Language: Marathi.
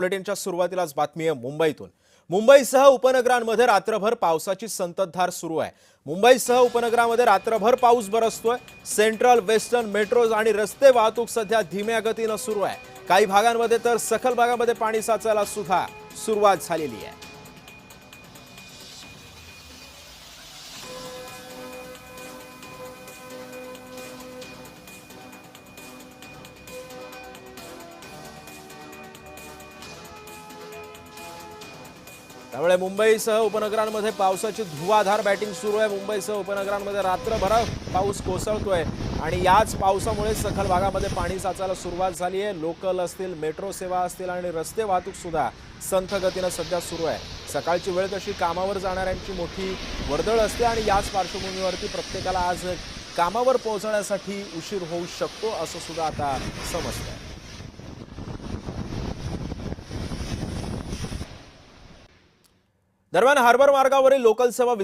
बुलेटिनच्या सुरुवातीलाच बातमी आहे मुंबईतून। मुंबईसह उपनगरांमध्ये रात्रभर पावसाची संततधार सुरू आहे। मुंबईसह उपनगरांमध्ये रात्रभर पाऊस बरसतोय। सेंट्रल वेस्टर्न मेट्रोज आणि रस्ते वाहतूक सध्या धीम्या गतीने सुरू आहे। काही भागांमध्ये तर सखल भागामध्ये पाणी साचायला सुद्धा सुरुवात झालेली आहे। त्यामुळे मुंबईसह उपनगरांमध्ये पावसाची धुवाधार बॅटिंग सुरू आहे। मुंबईसह उपनगरांमध्ये रात्रभर पाऊस कोसळतोय आणि याच पावसामुळे सखल भागामध्ये पाणी साचायला सुरुवात झाली आहे। लोकल असतील, मेट्रो सेवा असतील आणि रस्ते वाहतूक सुद्धा संथ गतीने सध्या सुरू आहे। सकाळची वेळ तशी कामावर जाणाऱ्यांची मोठी वर्दळ असते आणि याच पार्श्वभूमीवरती प्रत्येकाला आज कामावर पोहोचण्यासाठी उशीर होऊ शकतो असं सुद्धा आता समजतंय। दरम्यान हार्बर मार्गावरील लोकल सेवा